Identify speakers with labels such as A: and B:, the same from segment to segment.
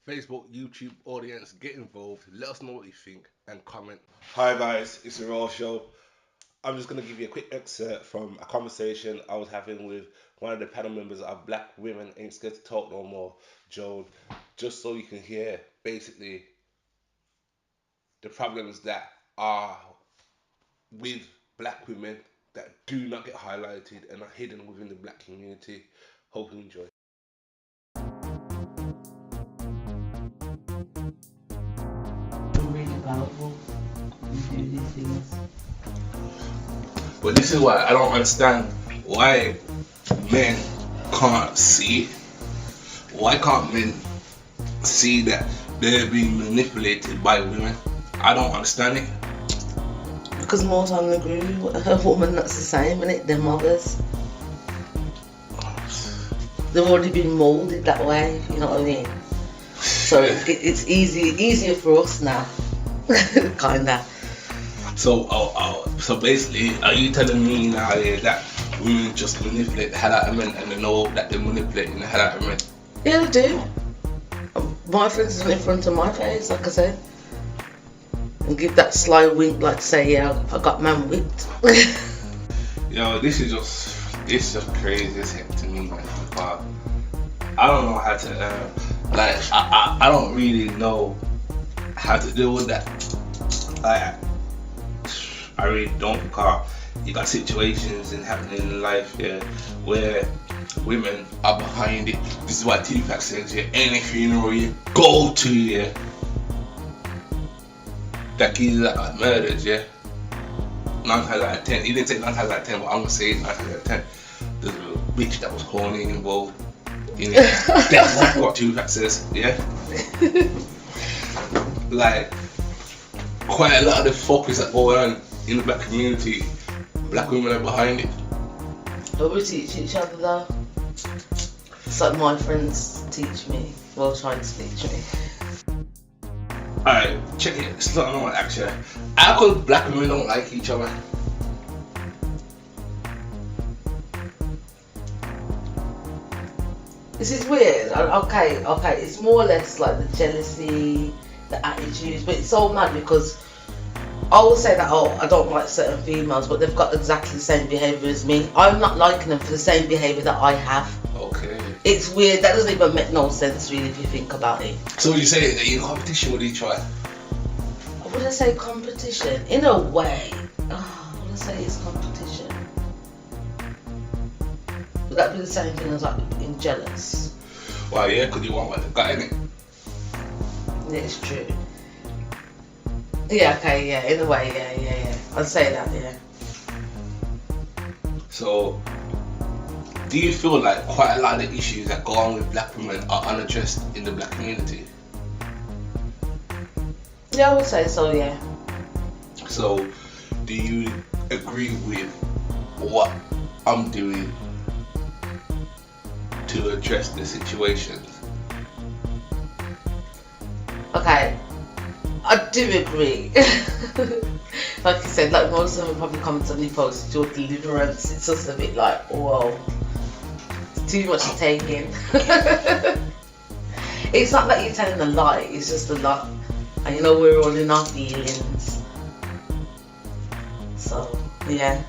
A: Facebook, YouTube audience, get involved. Let us know what you think and comment. Hi guys, it's the Raw Show. I'm just gonna give you a quick excerpt from a conversation I was having with one of the panel members of Black Women Ain't Scared to Talk No More, Joan, just so you can hear basically the problems that are with black women that do not get highlighted and are hidden within the black community. Hope you enjoy.
B: Really powerful. You do these things.
A: But this is why I don't understand why men can't see. Why can't men see that they're being manipulated by women? I don't understand it.
B: Because more time than agree with a woman that's the same, innit? Their mothers. They've already been moulded that way, you know what I mean? So it's easier for us now. Kinda.
A: So basically, are you telling me now that women just manipulate the hell out of men and they know that they're manipulating the hell out of men?
B: Yeah, they do. My friends are in front of my face, like I said. And give that sly wink, like to say, yeah, I got man whipped.
A: Yo, this is just crazy as heck to me, man. Because I don't know how to, I don't really know how to deal with that. Like, I really don't, because you got situations and happening in life, yeah, where women are behind it. This is why Tupac says, yeah, any funeral you go to, yeah, that kid that got murdered, yeah, 9 times out of 10, he didn't say 9 times out of 10, but I'm gonna say 9 times out of 10, there's a bitch that was horny involved in it. That's what Tupac says, yeah. Like, quite a lot of the focus that go on in the black community, black women are behind it.
B: But we teach each other though. It's like my friends teach me, well, trying to teach me.
A: Alright, check it. It's not normal actually. How come black women don't like each other?
B: This is weird. Okay. It's more or less like the jealousy, the attitudes, but it's so mad because I will say that, I don't like certain females, but they've got exactly the same behaviour as me. I'm not liking them for the same behaviour that I have.
A: Okay.
B: It's weird. That doesn't even make no sense really if you think about it.
A: So you say that you're in competition with each other?
B: Would I say competition? In a way. Would I say it's competition? Would that be the same thing as like being jealous?
A: Well, yeah, because you want what the guy in it.
B: Yeah, it's true. Yeah, okay, yeah, in a way, yeah. I'd say that, yeah.
A: So, do you feel like quite a lot of the issues that go on with black women are unaddressed in the black community?
B: Yeah, I would say so, yeah.
A: So, do you agree with what I'm doing to address the situation?
B: Okay, I do agree. Like you said, like most of them probably comment on your post, your deliverance. It's just a bit like, whoa, it's too much to take in. It's not that you're telling a lie, it's just a lot. And you know, we're all in our feelings. So, yeah,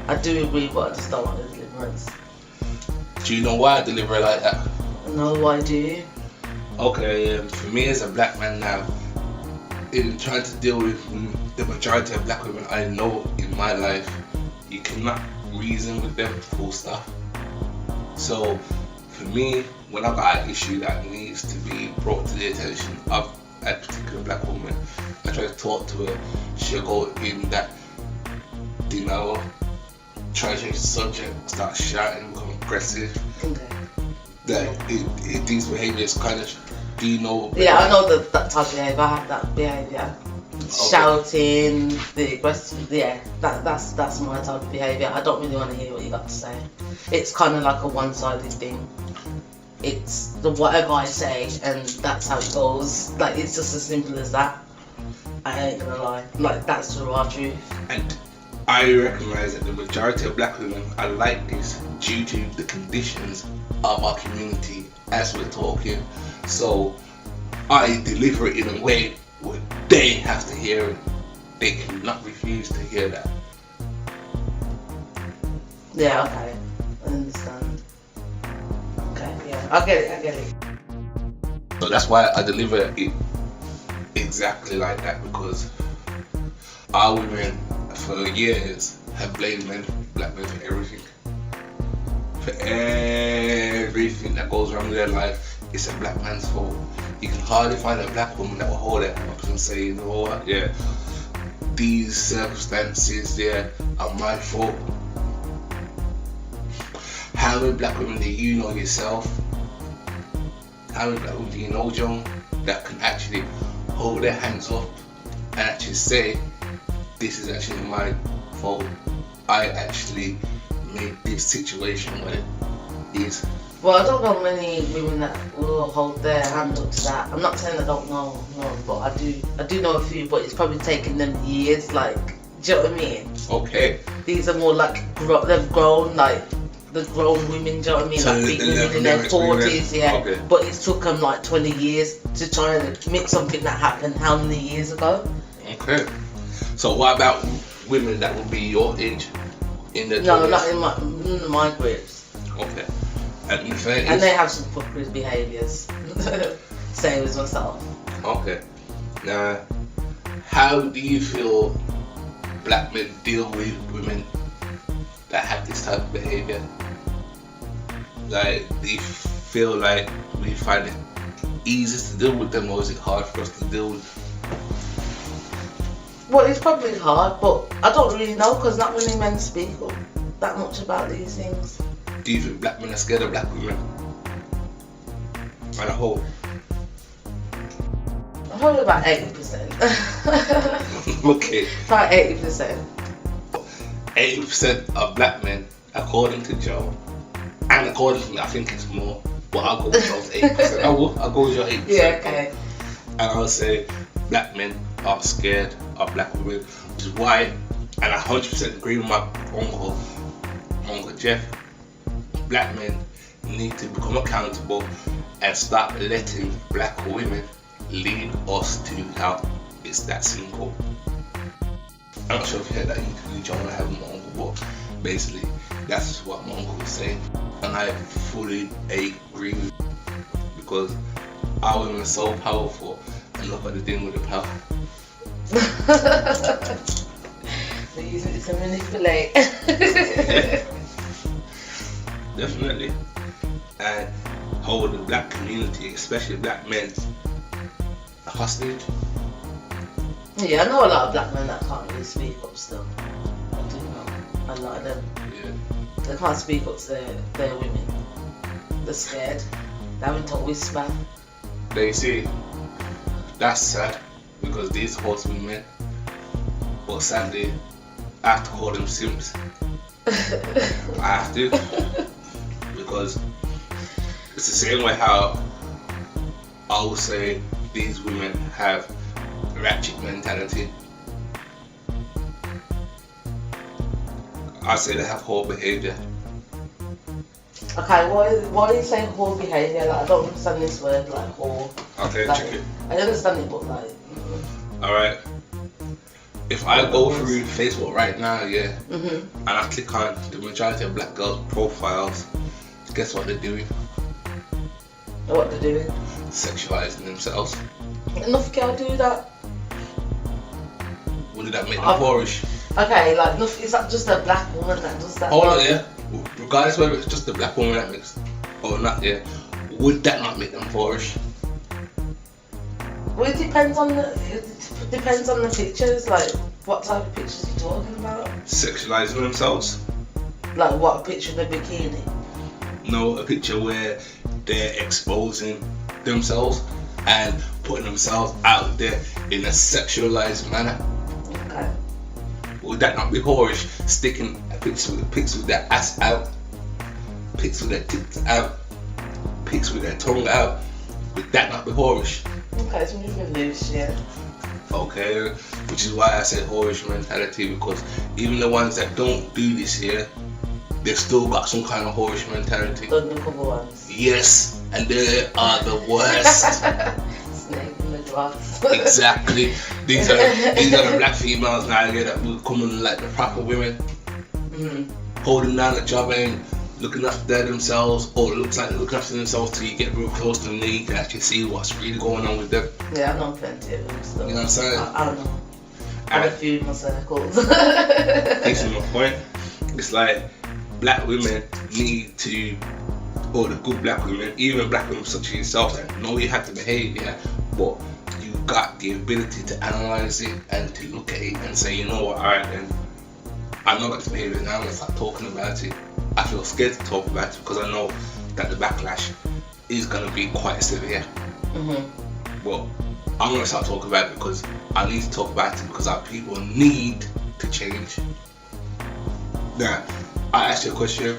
B: I do agree, but I just don't want the deliverance.
A: Do you know why I deliver like that?
B: No, I do.
A: Okay, for me as a black man now, in trying to deal with the majority of black women I know in my life, you cannot reason with them, full stop. So for me, when I got an issue that needs to be brought to the attention of a particular black woman, I try to talk to her. She'll go in that denial, try to change the subject, start shouting, become aggressive.
B: Okay.
A: That these behaviours kind of, do you know?
B: Yeah, I know that type of behaviour. I have that behaviour. Okay. Shouting, the aggressive, yeah, that's my type of behaviour. I don't really want to hear what you got to say. It's kind of like a one-sided thing. It's the whatever I say and that's how it goes. Like, it's just as simple as that. I ain't gonna lie. Like, that's the raw truth.
A: And I recognise that the majority of black women are like this due to the conditions of our community as we're talking. So I deliver it in a way where they have to hear it. They cannot refuse to hear that.
B: Yeah, okay. I understand. Okay, yeah. I get it.
A: So that's why I deliver it exactly like that, because our women for years have blamed black men for everything. For everything that goes wrong with their life, it's a black man's fault. You can hardly find a black woman that will hold their hand up and say, you know what, yeah, these circumstances there are my fault. How many black women do you know yourself? How many black women do you know, Joan, that can actually hold their hands up and actually say, this is actually my fault. I actually made this situation what it is.
B: Well, I don't know many women that will hold their hand up to that. I'm not saying I don't know one, but I do know a few, but it's probably taken them years, like, do you know what I mean?
A: Okay.
B: These are more like, they've grown, like, the grown women, do you know what I mean?
A: So
B: like big women in their 40s, yeah.
A: Okay.
B: But it's took them like 20 years to try and make something that happened how many years ago?
A: Okay. So what about women that would be your age in the
B: No,
A: 20s?
B: not in my groups.
A: Okay. And in the 30s?
B: And they have some fuckery behaviours. Same as myself.
A: Okay. Now, how do you feel black men deal with women that have this type of behaviour? Like, do you feel like we find it easiest to deal with them, or is it hard for us to deal with?
B: Well, it's probably hard, but I don't really know because not many men speak up that much about these things.
A: Do you think black men are scared of black women? On a whole?
B: Probably about 80%.
A: Okay.
B: About 80%.
A: 80% of black men, according to Joe, and according to me, I think it's more, but I'll go with Joe's 8%. I'll go with your 8%.
B: Yeah, okay.
A: And I'll say black men are scared of black women, which is why, and I 100% agree with my Uncle Jeff, black men need to become accountable and stop letting black women lead us to hell. It's that simple. I'm not sure if you heard that interview John I had with my uncle, but basically that's what my uncle was saying, and I fully agree with it, because our women are so powerful, and look what they're doing with the power.
B: They're using it to manipulate.
A: Yeah. Definitely. And hold the black community, especially black men, hostage.
B: Yeah, I know a lot of black men that can't really speak up still. I do know a lot of them.
A: Yeah.
B: They can't speak up to their women. They're scared. They're having to whisper.
A: They see, that's sad, because these horsewomen, well, sadly, I have to call them simps. I have to, because it's the same way how I would say these women have ratchet mentality. I say they have whore behaviour.
B: Okay, why are you saying whore behaviour? Like, I don't understand this word, like whore.
A: Okay,
B: Like,
A: check it.
B: I understand it, but like.
A: Alright. If I go through Facebook right now, yeah,
B: Mm-hmm.
A: and I click on the majority of black girls' profiles, guess what they're doing?
B: What they're doing.
A: Sexualizing themselves.
B: Enough girl do that.
A: Wouldn't that make them whorish?
B: Okay, like, enough, is that just a black woman that does that?
A: Hold on, yeah. Regardless whether it's just the black woman that makes or not, yeah. Would that not make them whorish?
B: Well, it depends on the pictures, like what type of pictures you're talking about.
A: Sexualizing themselves?
B: Like what, a picture of a bikini?
A: No, a picture where they're exposing themselves and putting themselves out there in a sexualized manner.
B: Okay.
A: Would that not be whorish? Sticking a picture with their ass out, pics with their tits out, pics with their tongue out. Would that not be whorish?
B: Okay, it's moving loose, yeah.
A: Okay, which is why I said whorish mentality, because even the ones that don't do this here, they've still got some kind of whorish mentality.
B: The undercover ones.
A: Yes, and they are the worst.
B: Snake. us.
A: Exactly. These are the black females now yeah, that will come in like the proper women, holding down the job and looking after themselves, or it looks like they're looking after themselves till you get real close to them, then you can actually see what's really going on with them.
B: Yeah, I know plenty of them still.
A: You know what I'm saying?
B: I don't know. I've a few in my circles.
A: This is my point. It's like black women need to, or the good black women, even black women such as yourself, that know you have the behaviour, but you got the ability to analyse it and to look at it and say, you know what, alright then, I know this behaviour now, I'm gonna start talking about it. I feel scared to talk about it because I know that the backlash is gonna be quite severe. But I'm gonna start talking about it because I need to talk about it because our people need to change. Now, I asked you a question.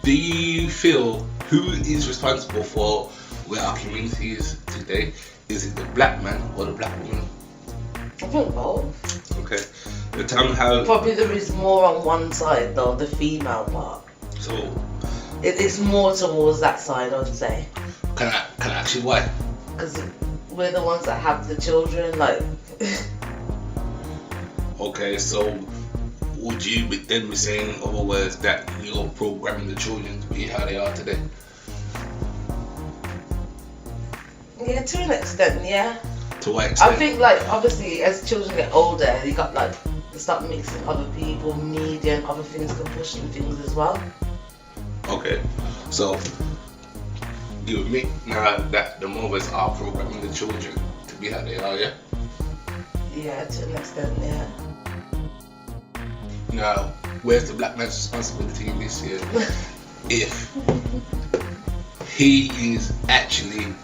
A: Do you feel who is responsible for where our community is today? Is it the black man or the black woman?
B: I think both.
A: Okay. The time how
B: Probably there is more on one side though, the female part.
A: so
B: It's more towards that side, I would say.
A: can I ask you why?
B: Because we're the ones that have the children, like.
A: Okay, so would you then be saying in other words that you're programming the children to be how they are today?
B: Yeah, to an extent, yeah.
A: To what extent?
B: I think, like, obviously, as children get older, you got, like, they start mixing other people, media, and other things can push in things as well.
A: Okay, so you admit now that the mothers are programming the children to be how they are, yeah?
B: Yeah, to an extent, yeah.
A: Now, where's the black man's responsibility in this here? If he is actually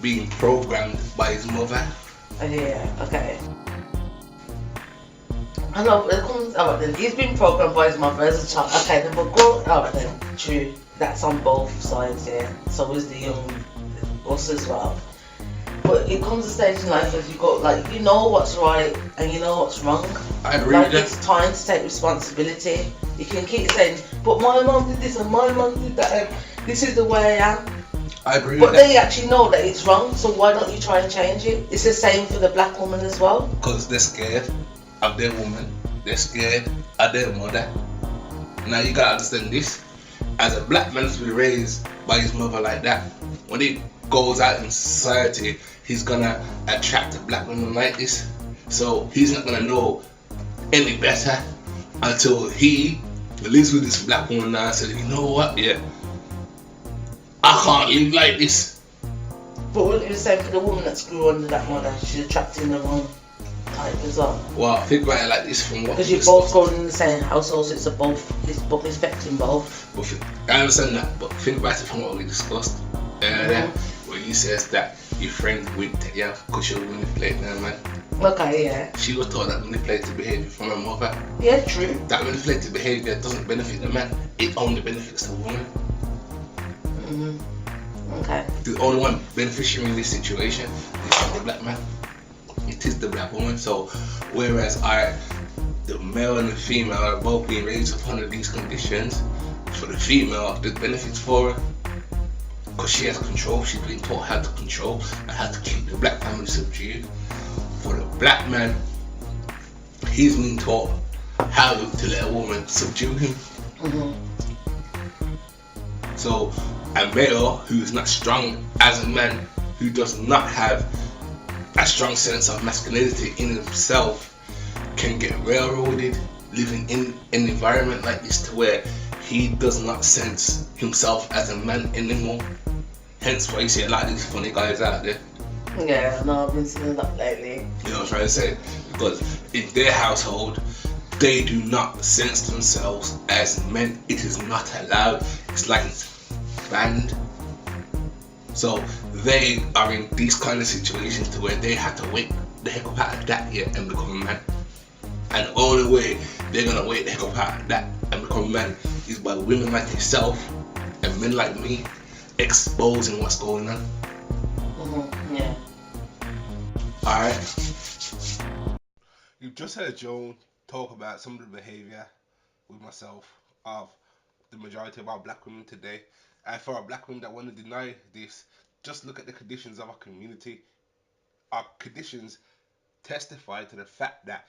A: being programmed by his mother.
B: Yeah, okay. I know, it comes, alright then, he's been programmed by his mother as a child. Okay, then, but alright then, true. That's on both sides, yeah. So is the young, us as well. But it comes a stage in life as you go, like, you know what's right and you know what's wrong.
A: I agree
B: Like,
A: with that.
B: it's time to take responsibility. You can keep saying, but my mum did this and my mum did that, and this is the way I am.
A: I agree
B: But
A: with that.
B: then you actually know that it's wrong, so why don't you try and change it? It's the same for the black woman as well.
A: Because they're scared of their woman, they're scared of their mother. Now you gotta understand this. As a black man to be raised by his mother like that, when he goes out in society, he's gonna attract a black woman like this. So he's not gonna know any better until he lives with this black woman now and says, you know what, yeah, I can't live like this.
B: But wouldn't it be the same for the woman that's grew under that mother? She's attracting the wrong type as well.
A: Well, think about it like this from what
B: Because
A: we
B: you're both
A: discussed.
B: grown in the same household, so it's both affecting both.
A: But I understand that, but think about it from what we discussed earlier, where you says that your friend went to you because she was manipulating her man.
B: Okay, yeah.
A: She was taught that manipulative behaviour from her mother.
B: Yeah, true.
A: That manipulative behaviour doesn't benefit the man, it only benefits the woman.
B: Okay.
A: The only one beneficiary in this situation is not the black man, it is the black woman. So whereas the male and the female are both being raised up under these conditions, for the female the benefits for her because she has control, she's been taught how to control and how to keep the black family subdued. For the black man, he's been taught how to let a woman subdue him. So a male who is not strong as a man, who does not have a strong sense of masculinity in himself, can get railroaded living in an environment like this to where he does not sense himself as a man anymore. Hence why you see a lot of these funny guys out there.
B: Yeah, no, I've been seeing that lately.
A: You know what I'm trying to say? Because in their household, they do not sense themselves as men. It is not allowed. It's like it's banned. So they are in these kind of situations to where they have to wake the heck up out of that yet and become a man. And the only way they're gonna wake the heck up out of that and become a man is by women like yourself and men like me exposing what's going on.
B: Yeah.
A: Alright. You've just heard Joan talk about some of the behaviour with myself of the majority of our black women today. And for our black women that want to deny this, just look at the conditions of our community.
C: our conditions testify to the fact that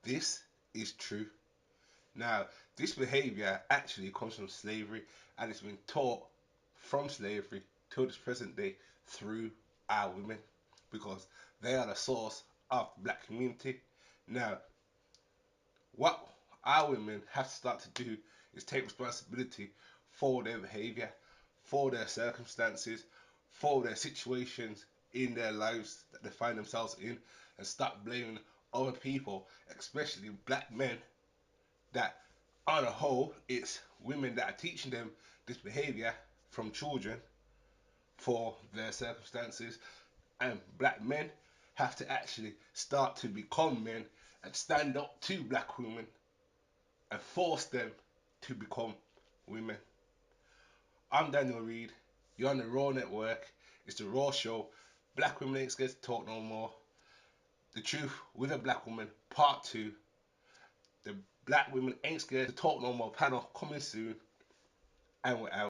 C: this is true. Now, this behaviour actually comes from slavery, and it's been taught from slavery to this present day through our women, because they are the source of the black community. Now, what our women have to start to do is take responsibility for their behaviour, for their circumstances, for their situations in their lives that they find themselves in, and stop blaming other people, especially black men, that on a whole it's women that are teaching them this behaviour from children for their circumstances, and black men have to actually start to become men and stand up to black women and force them to become women. I'm Daniel Reed. You're on the Raw Network. It's the Raw Show. Black women ain't scared to talk no more. The Truth with a Black Woman, Part 2. The Black Women Ain't Scared to Talk No More panel coming soon. And we're out.